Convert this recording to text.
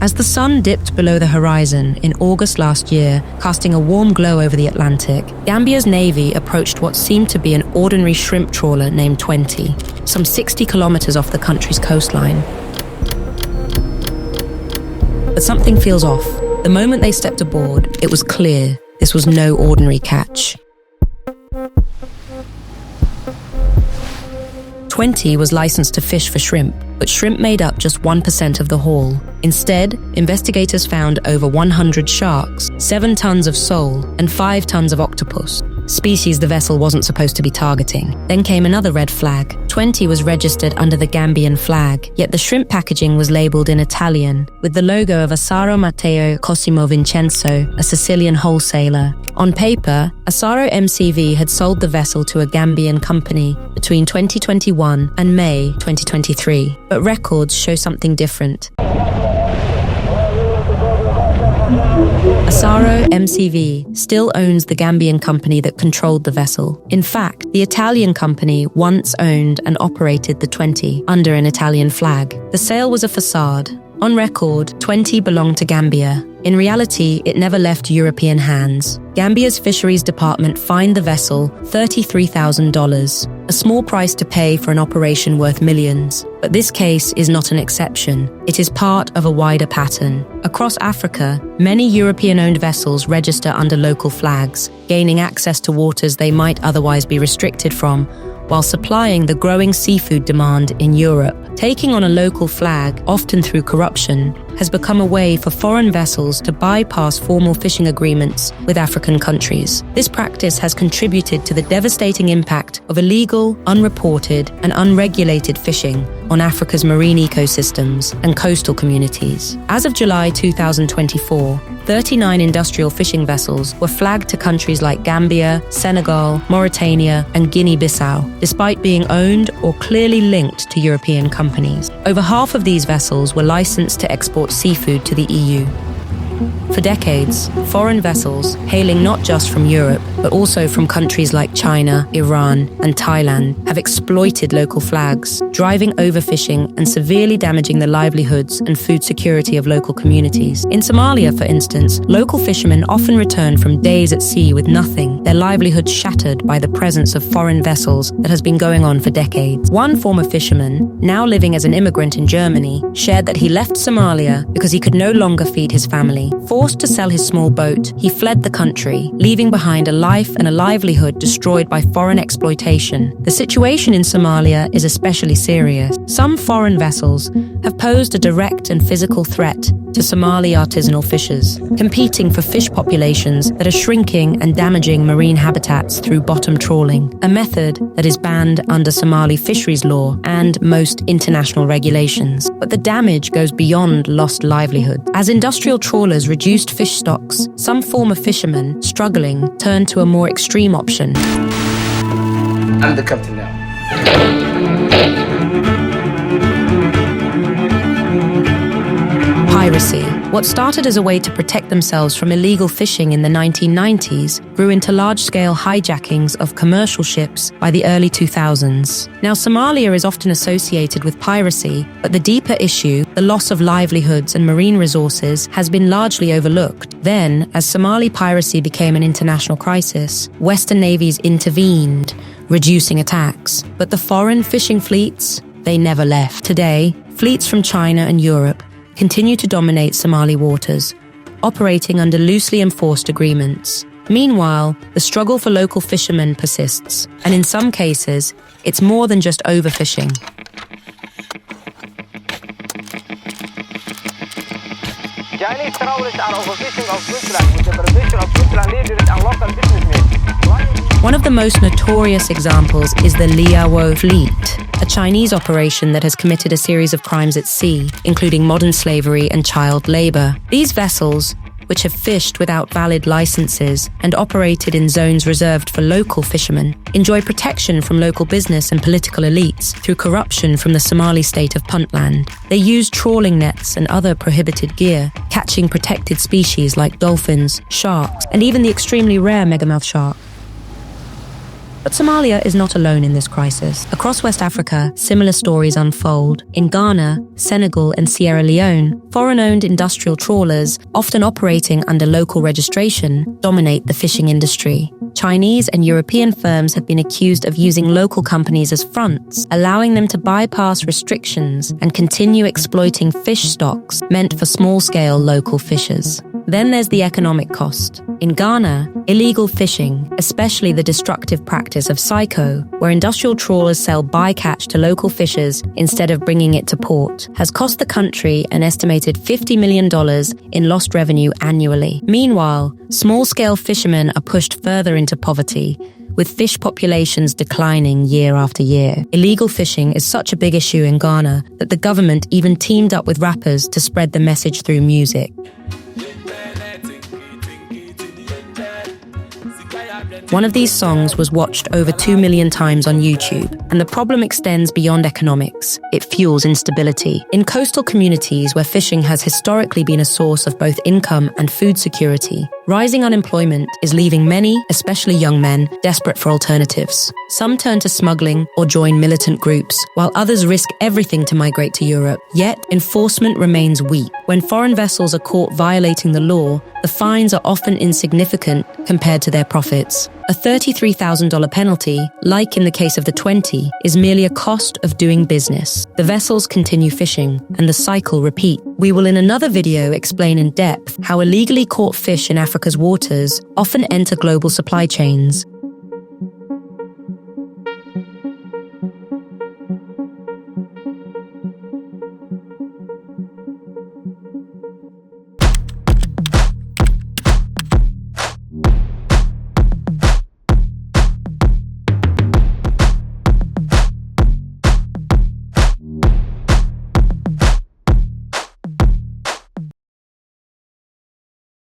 As the sun dipped below the horizon in August last year, casting a warm glow over the Atlantic, Gambia's navy approached what seemed to be an ordinary shrimp trawler named 20, some 60 kilometers off the country's coastline. But something feels off. The moment they stepped aboard, it was clear this was no ordinary catch. 20 was licensed to fish for shrimp, but shrimp made up just 1% of the haul. Instead, investigators found over 100 sharks, 7 tons of sole, and 5 tons of octopus, species the vessel wasn't supposed to be targeting. Then came another red flag. 20 was registered under the Gambian flag, yet the shrimp packaging was labelled in Italian, with the logo of Asaro Matteo Cosimo Vincenzo, a Sicilian wholesaler. On paper, Asaro MCV had sold the vessel to a Gambian company between 2021 and May 2023, but records show something different. Asaro MCV still owns the Gambian company that controlled the vessel. In fact, the Italian company once owned and operated the 20 under an Italian flag. The sale was a facade. On record, 20 belonged to Gambia. In reality, it never left European hands. Gambia's fisheries department fined the vessel $33,000, a small price to pay for an operation worth millions. But this case is not an exception. It is part of a wider pattern. Across Africa, many European-owned vessels register under local flags, gaining access to waters they might otherwise be restricted from, while supplying the growing seafood demand in Europe. Taking on a local flag, often through corruption, has become a way for foreign vessels to bypass formal fishing agreements with African countries. This practice has contributed to the devastating impact of illegal, unreported, and unregulated fishing on Africa's marine ecosystems and coastal communities. As of July 2024, 39 industrial fishing vessels were flagged to countries like Gambia, Senegal, Mauritania, and Guinea-Bissau, despite being owned or clearly linked to European companies. Over half of these vessels were licensed to export seafood to the EU. For decades, foreign vessels, hailing not just from Europe, but also from countries like China, Iran, and Thailand, have exploited local flags, driving overfishing and severely damaging the livelihoods and food security of local communities. In Somalia, for instance, local fishermen often return from days at sea with nothing, their livelihoods shattered by the presence of foreign vessels that has been going on for decades. One former fisherman, now living as an immigrant in Germany, shared that he left Somalia because he could no longer feed his family. Forced to sell his small boat, he fled the country, leaving behind a life and a livelihood destroyed by foreign exploitation. The situation in Somalia is especially serious. Some foreign vessels have posed a direct and physical threat to Somali artisanal fishers, competing for fish populations that are shrinking and damaging marine habitats through bottom trawling, a method that is banned under Somali fisheries law and most international regulations. But the damage goes beyond lost livelihood. As industrial trawlers reduced fish stocks, some former fishermen, struggling, turned to a more extreme option. I'm the captain now. Piracy. What started as a way to protect themselves from illegal fishing in the 1990s grew into large-scale hijackings of commercial ships by the early 2000s. Now, Somalia is often associated with piracy, but the deeper issue, the loss of livelihoods and marine resources, has been largely overlooked. Then, as Somali piracy became an international crisis, Western navies intervened, reducing attacks. But the foreign fishing fleets, they never left. Today, fleets from China and Europe continue to dominate Somali waters, operating under loosely enforced agreements. Meanwhile, the struggle for local fishermen persists, and in some cases, it's more than just overfishing. Chinese terrorists are overfishing of Switzerland with the permission of Switzerland leaders and local businessmen. One of the most notorious examples is the Liawo fleet, a Chinese operation that has committed a series of crimes at sea, including modern slavery and child labor. These vessels, which have fished without valid licenses and operated in zones reserved for local fishermen, enjoy protection from local business and political elites through corruption from the Somali state of Puntland. They use trawling nets and other prohibited gear, catching protected species like dolphins, sharks, and even the extremely rare megamouth shark. But Somalia is not alone in this crisis. Across West Africa, similar stories unfold. In Ghana, Senegal, and Sierra Leone, foreign-owned industrial trawlers, often operating under local registration, dominate the fishing industry. Chinese and European firms have been accused of using local companies as fronts, allowing them to bypass restrictions and continue exploiting fish stocks meant for small-scale local fishers. Then there's the economic cost. In Ghana, illegal fishing, especially the destructive practice of psycho, where industrial trawlers sell bycatch to local fishers instead of bringing it to port, has cost the country an estimated $50 million in lost revenue annually. Meanwhile, small-scale fishermen are pushed further into poverty, with fish populations declining year after year. Illegal fishing is such a big issue in Ghana that the government even teamed up with rappers to spread the message through music. One of these songs was watched over 2 million times on YouTube, and the problem extends beyond economics. It fuels instability. In coastal communities where fishing has historically been a source of both income and food security, rising unemployment is leaving many, especially young men, desperate for alternatives. Some turn to smuggling or join militant groups, while others risk everything to migrate to Europe. Yet, enforcement remains weak. When foreign vessels are caught violating the law, the fines are often insignificant compared to their profits. A $33,000 penalty, like in the case of the 20, is merely a cost of doing business. The vessels continue fishing, and the cycle repeats. We will in another video explain in depth how illegally caught fish in Africa's waters often enter global supply chains,